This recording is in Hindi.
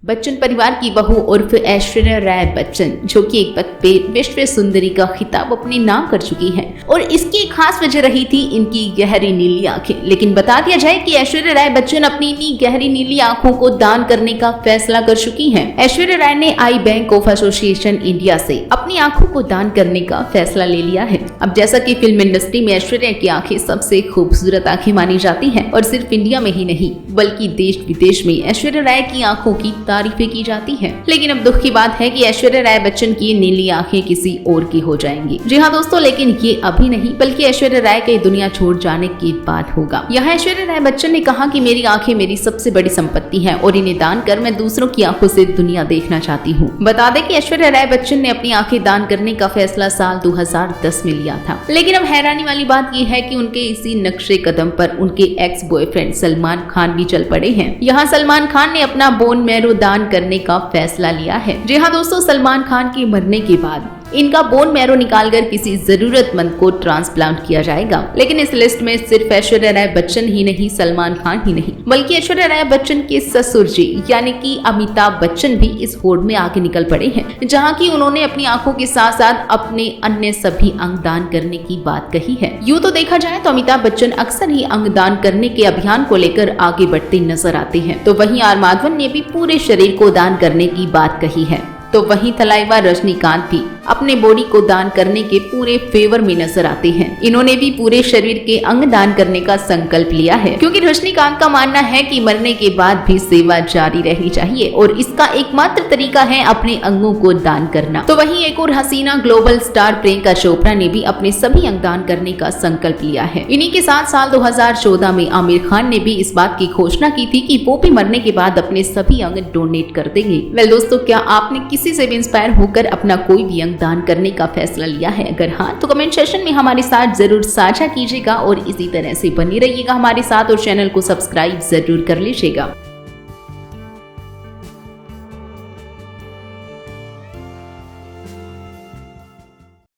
बच्चन परिवार की बहू उर्फ ऐश्वर्या राय बच्चन, जो कि एक वक्त पे विश्व सुंदरी का खिताब अपने नाम कर चुकी है और इसकी एक खास वजह रही थी इनकी गहरी नीली आंखें। लेकिन बता दिया जाए कि ऐश्वर्या राय बच्चन अपनी इन्हीं गहरी नीली आंखों को दान करने का फैसला कर चुकी हैं। ऐश्वर्या राय ने आई बैंक ऑफ एसोसिएशन इंडिया से अपनी आंखों को दान करने का फैसला ले लिया है। अब जैसा कि फिल्म इंडस्ट्री में ऐश्वर्या की आंखें सबसे खूबसूरत आंखें मानी जाती हैं और सिर्फ इंडिया में ही नहीं बल्कि देश विदेश में ऐश्वर्या राय की आंखों की तारीफें की जाती हैं। लेकिन अब दुख की बात है कि ऐश्वर्या राय बच्चन की नीली आंखें किसी और की हो जाएंगी। जी हाँ दोस्तों, लेकिन ये अभी नहीं बल्कि ऐश्वर्या राय के दुनिया छोड़ जाने के बाद होगा। यहाँ ऐश्वर्या राय बच्चन ने कहा कि मेरी आंखें मेरी सबसे बड़ी संपत्ति है और इन्हें दान कर मैं दूसरों की आंखों से दुनिया देखना चाहती हूँ। बता दें कि ऐश्वर्या राय बच्चन ने अपनी आंखें दान करने का फैसला साल 2010 में लिया था। लेकिन अब हैरानी वाली बात यह है कि उनके इसी नक्शे कदम पर उनके एक्स बॉयफ्रेंड सलमान खान भी चल पड़े हैं। यहाँ सलमान खान ने अपना बोन मैरो दान करने का फैसला लिया है। जी हाँ दोस्तों, सलमान खान के मरने के बाद इनका बोन मैरो निकालकर किसी जरूरतमंद को ट्रांसप्लांट किया जाएगा। लेकिन इस लिस्ट में सिर्फ ऐश्वर्या राय बच्चन ही नहीं, सलमान खान ही नहीं बल्कि ऐश्वर्या राय बच्चन के ससुर जी यानी कि अमिताभ बच्चन भी इस होड़ में आगे निकल पड़े हैं, जहां की उन्होंने अपनी आंखों के साथ साथ अपने अन्य सभी अंग दान करने की बात कही है। यूँ तो देखा जाए तो अमिताभ बच्चन अक्सर ही अंग दान करने के अभियान को लेकर आगे बढ़ते नजर आते हैं, तो वहीं आर माधवन ने भी पूरे शरीर को दान करने की बात कही है। तो वहीं तलाइवा रजनीकांत भी अपने बॉडी को दान करने के पूरे फेवर में नजर आते हैं। इन्होंने भी पूरे शरीर के अंग दान करने का संकल्प लिया है, क्योंकि रजनीकांत का मानना है कि मरने के बाद भी सेवा जारी रहनी चाहिए और इसका एकमात्र तरीका है अपने अंगों को दान करना। तो वहीं एक और हसीना ग्लोबल स्टार प्रियंका चोपड़ा ने भी अपने सभी अंग दान करने का संकल्प लिया है। इन्हीं के साथ साल 2014 में आमिर खान ने भी इस बात की घोषणा की थी कि वो भी मरने के बाद अपने सभी अंग डोनेट कर देंगे। वेल दोस्तों, क्या आपने किसी से भी इंस्पायर होकर अपना कोई भी अंग दान करने का फैसला लिया है? अगर हाँ तो कमेंट सेक्शन में हमारे साथ जरूर साझा कीजिएगा और इसी तरह से बनी रहिएगा हमारे साथ और चैनल को सब्सक्राइब जरूर कर लीजिएगा।